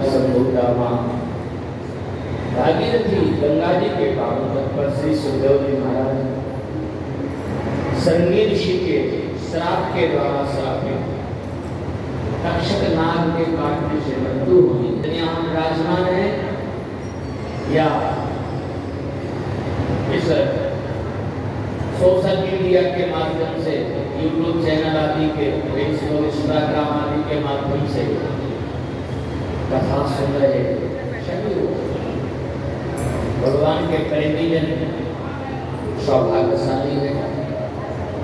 संभूता मां भागीरथी गंगा जी के पावन तट पर श्री सुखदेव जी महाराज संगी ऋषि के श्राप के द्वारा श्रापित तक्षक नाग के काटने से मृत्यु हुई। यहाँ विराजमान है या इस सोशल मीडिया के माध्यम से यूट्यूब चैनल आदि के फेसबुक इंस्टाग्राम आदि के माध्यम से कथा सुन रहे सभी भगवान के प्रेमी जन सौभाग्यशाली है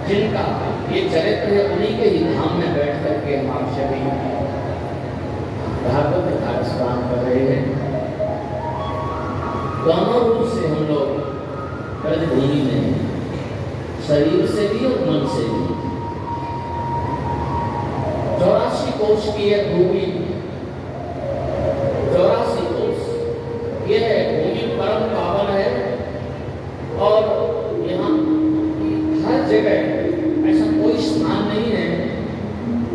जिनका ये चरित्र है। उन्हीं के ही धाम में बैठ करके हम आप सभी भागवत कथा स्नान कर रहे हैं। दोनों रूप से हम लोग ब्रजभूमि में हैं, शरीर से भी और मन से भी। 84 कोष की यह भूमि, 84 कोष यह भूमि परम पावन है और यहाँ हर जगह ऐसा कोई स्थान नहीं है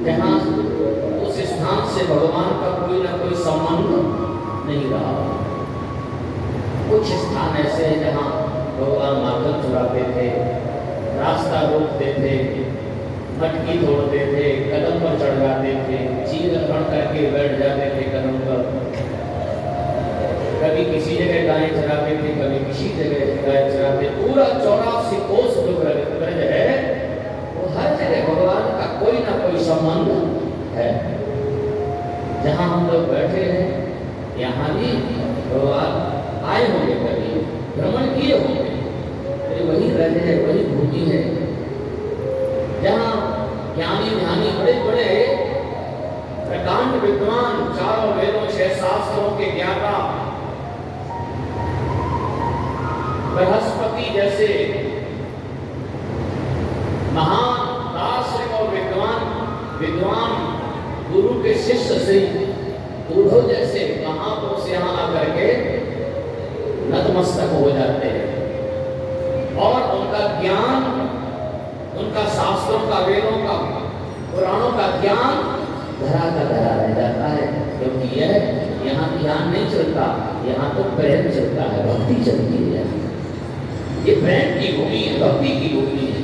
जहाँ उस स्थान से भगवान का कोई ना कोई संबंध नहीं रहा। कुछ स्थान ऐसे हैं जहाँ भगवान माखन चुराते थे, रास्ता रोकते थे, मटकी तोड़ते थे, कदम पर चढ़ जाते थे, चीर अर्पण करके बैठ जाते थे कदम पर। कभी किसी जगह गाय चराते थे, कभी किसी जगह गाय चराते। पूरा 84 कोष जो ब्रज है वो हर जगह भगवान का कोई ना कोई संबंध है। जहाँ हम लोग बैठे हैं यहाँ भी भगवान आए होंगे, कभी भ्रमण किए होंगे, वही ब्रज है, वही भूमि है जहाँ ज्ञानी ध्यानी बड़े बड़े प्रकांड विद्वान, चारों वेदों 6 शास्त्रों के ज्ञाता, बृहस्पति जैसे महान दार्शनिक और विद्वान गुरु के शिष्य श्री बूढ़ो जैसे महापुरुष यहाँ आकर के नतमस्तक हो जाते हैं और उनका ज्ञान, उनका शास्त्रों का, वेदों का, पुराणों का ज्ञान धरा का धरा रह जाता है। क्योंकि यह यहाँ ज्ञान नहीं चलता, यहाँ तो प्रेम चलता है, भक्ति चलती है। ये प्रेम की भूमि है, भक्ति की भूमि है।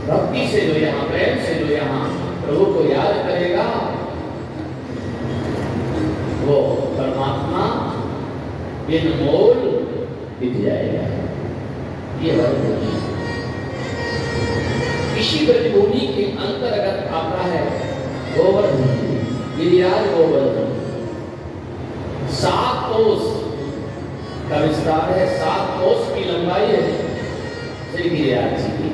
भक्ति से जो यहाँ, प्रेम से जो यहाँ प्रभु को याद करेगा वो परमात्मा बिन मोल दिख जाएगा। ये भूमि इसी ब्रजभूमि के अंतर्गत आता है गोवर्धन, गिरिराज गोवर्धन। 7 कोस का विस्तार है, 7 कोस की लंबाई है श्री गिरिराज जी की।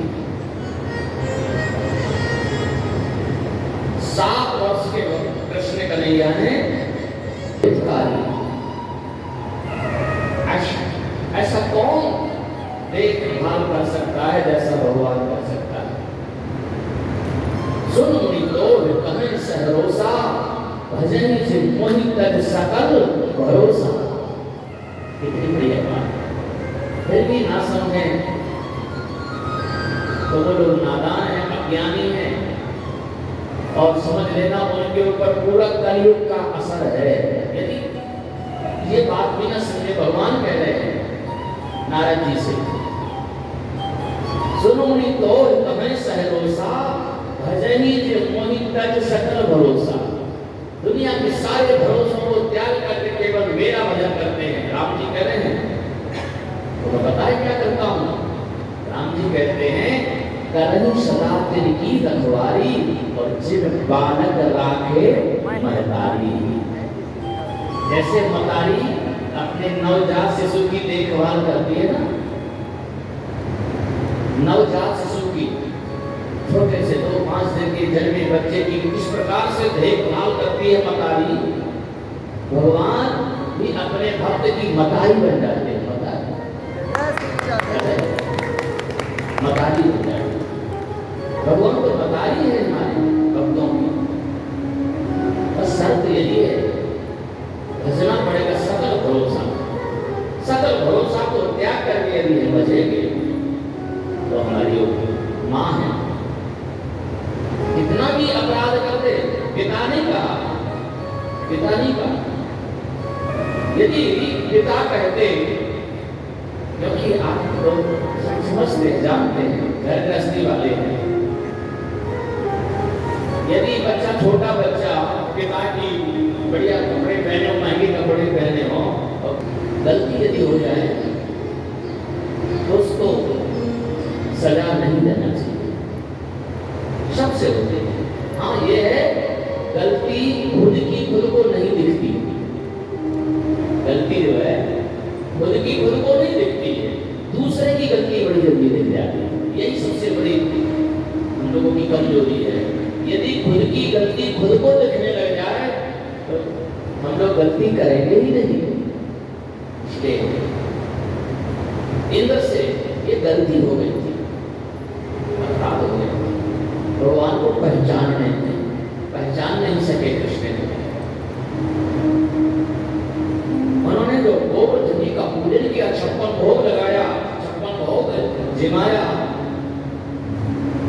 7 वर्ष के कृष्ण कन्हैया ने ऐसा कौन देखभाल कर सकता है जैसा भगवान कर सकता है। सुन मुनि लोग कहें सहरोसा, भजन से मोहि तज सकल भरोसा। कितनी बड़ी बात, फिर भी ना समझे तो वो लोग नादान है, अज्ञानी है और समझ लेना उनके ऊपर पूरा कलयुग का असर है। यदि ये बात भी ना समझे, भगवान कह रहे हैं नारद जी से, सुनो मुनि तो तमें सहरोसा, भजनी जे मोहि तज सकल भरोसा। दुनिया के सारे भरोसों को त्याग करके केवल मेरा भजन करते हैं। राम जी कह रहे हैं, तो मैं बताए क्या करता हूँ। राम जी कहते हैं, करनी सदा तिनकी रखवारी और जिन बालक राखे महतारी। जैसे मतारी अपने नवजात शिशु की देखभाल करती है ना, नवजात शिशु की, छोटे से 2-5 दिन के जन्मे बच्चे की किस प्रकार से देखभाल करती है मतारी, भगवान भी अपने भक्त की मतारी बन जाते हैं। मतारी बन जाते हैं। भगवान तो मतारी है हमारे भक्तों की। बस शर्त यही है, भजना पड़ेगा सकल भरोसा। सकल भरोसा को त्याग करके यदि हम बचेंगे तो हमारी माँ है, कितना भी अपराध कर दे, पिता नहीं कहा, यदि पिता कहते, क्योंकि आप लोग समझते जानते हैं, घर गृहस्थी वाले हैं, यदि बच्चा छोटा बच्चा पिता की बढ़िया कपड़े पहने हो, महंगे कपड़े पहने हो, और गलती यदि हो जाए तो उसको सजा नहीं देना चाहिए। सबसे होते हैं। हाँ, ये है गलती खुद की खुद को नहीं दिखती। गलती जो है खुद की खुद को नहीं दिखती है, दूसरे की गलती बड़ी जल्दी दिख जाती है। यही सबसे बड़ी हम लोगों की कमजोरी है। यदि खुद की गलती खुद को दिखने लग जाए तो हम लोग गलती करेंगे ही नहीं। इसलिए इंद्र से ये गलती हो गई थी, अपराध हो गया। भगवान को पहचान नहीं सके कृष्ण ने। उन्होंने जो गोवर्धन जी का पूजन किया, 56 भोग लगाया, 56 भोग जिमाया।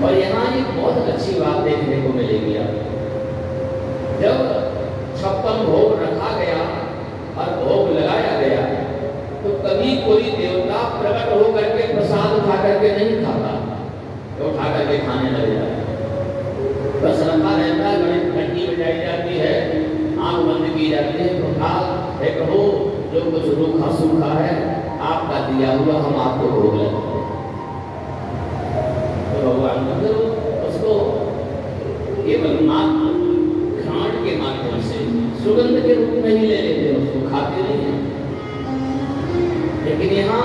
और यहाँ एक बहुत अच्छी बात देखने को मिलेगी आपको। जब 56 भोग रखा गया और भोग लगाया गया तो कभी कोई देवता प्रकट होकर के प्रसाद उठा करके नहीं खाता, तो उठा करके खाने लग जाता। बस रखा रहता है, बड़ी घंटी बजाई जाती है, आंख बंद की जाती है, तो कहो जो कुछ रूखा सूखा है आपका दिया हुआ हम आपको भोग लगाते हैं। तो भगवान उसको केवल मात्र घ्राण के माध्यम से सुगंध के रूप में ही ले लेते हैं, उसको खाते नहीं हैं। लेकिन यहाँ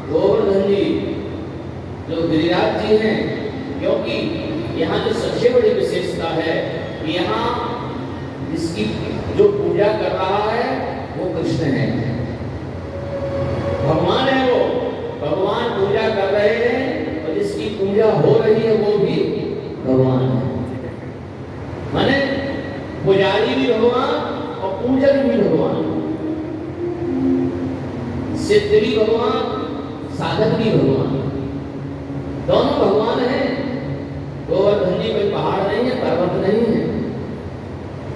गोवर्धन जी जो गिरिराज जी हैं, क्योंकि यहाँ जो सबसे बड़ी विशेषता है, यहाँ जिसकी जो पूजा कर रहा है वो कृष्ण है, भगवान है। वो भगवान पूजा कर रहे हैं और जिसकी पूजा हो रही है वो भी भगवान है। माने पुजारी भी भगवान और पूजक भी भगवान, सिद्ध भी भगवान, साधक भी भगवान, दोनों भगवान हैं। गोवर्धन जी कोई पहाड़ नहीं है, पर्वत नहीं है।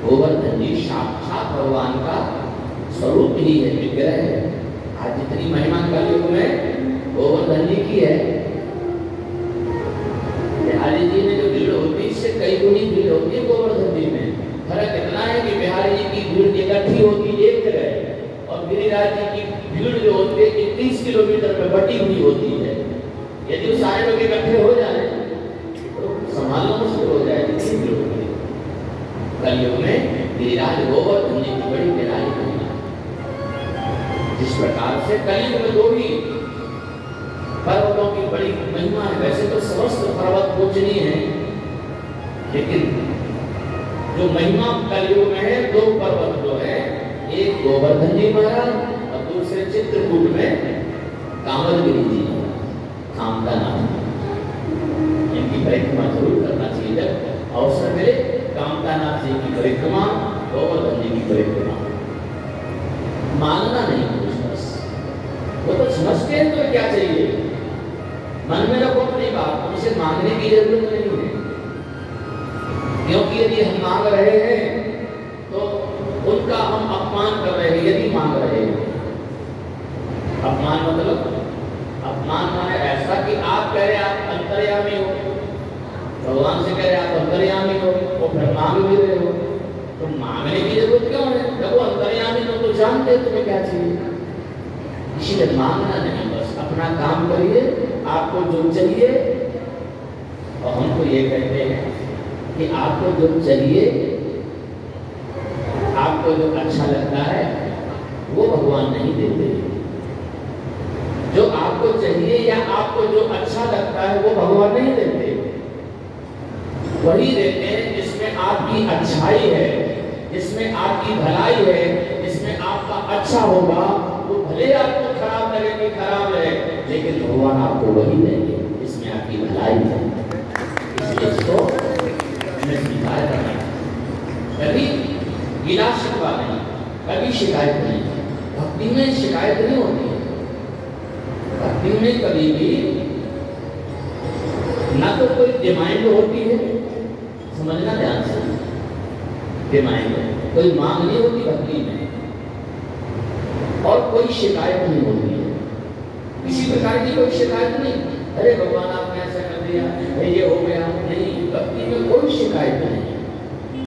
गोवर्धन जी साक्षात भगवान का स्वरूप ही है, विग्रह है। आज जितनी महिमा कलयुग में गोवर्धन जी की है, बिहारी जी में जो भीड़ होती है इससे कई गुनी भीड़ होती है गोवर्धन जी में। फर्क इतना है कि बिहारी जी की भीड़ इकट्ठी होती एक जगह और गिरिराज जी की भीड़ जो होती है 30 किलोमीटर में बटी हुई होती है। यदि वो सारे लोग इकट्ठे हो जाए तो संभालना मुश्किल हो जाएगी। कलयुग में गिरिराज गोवर्धन जी की बड़ी निराली महिमा। जिस प्रकार से कलयुग में दो ही पर्वतों की बड़ी महिमा है, वैसे तो समस्त पर्वत पूजनीय है, लेकिन जो महिमा कलयुग में है, दो पर्वत जो है, एक गोवर्धन जी महाराज और दूसरे चित्रकूट में कांवरगिरी जी कामता नाम। इनकी परिक्रमा जरूर करना चाहिए, जब अवसर मिले कामता नाथ जी की परिक्रमा, गोवर्धन जी की परिक्रमा। मानना नहीं कुछ, बस वो तो समझते हैं तो क्या चाहिए, मन में रखो अपनी बात, उनसे मांगने की जरूरत नहीं है। क्योंकि यदि हम मांग रहे हैं तो उनका हम अपमान कर रहे हैं। यदि मांग रहे हैं, अपमान मतलब अपमान माने ऐसा कि आप कह रहे आप अंतर्यामी हो, भगवान से कह रहे आप अंतर्यामी हो, वो फिर मांग भी रहे हो, तो मांगने की जरूरत क्यों है? जब वो अंतर्यामी हो तो जानते तुम्हें क्या चाहिए। इसीलिए मांगना नहीं, बस अपना काम करिए, आपको जो चाहिए। और हमको ये कहते हैं कि आपको जो चाहिए, आपको जो अच्छा लगता है वो भगवान नहीं देते। जो आपको चाहिए या आपको जो अच्छा लगता है वो भगवान नहीं देते, वही देते हैं जिसमें आपकी अच्छाई है, जिसमें आपकी भलाई है, जिसमें आपका अच्छा होगा। वो भले आपको खराब लगे कि खराब है, लेकिन भगवान आपको वही देंगे जिसमें आपकी भलाई है। इसलिए इसको हमें स्वीकार करना, कभी गिला शिकवा नहीं, कभी शिकायत नहीं। भक्ति में शिकायत नहीं होती है। भक्ति में कभी भी ना तो कोई डिमांड होती है, समझना ध्यान से, डिमांड कोई मांग नहीं होती भक्ति में। कोई शिकायत नहीं होती है, किसी प्रकार की कोई शिकायत नहीं। अरे भगवान आपने ऐसा कर दिया, ये हो गया,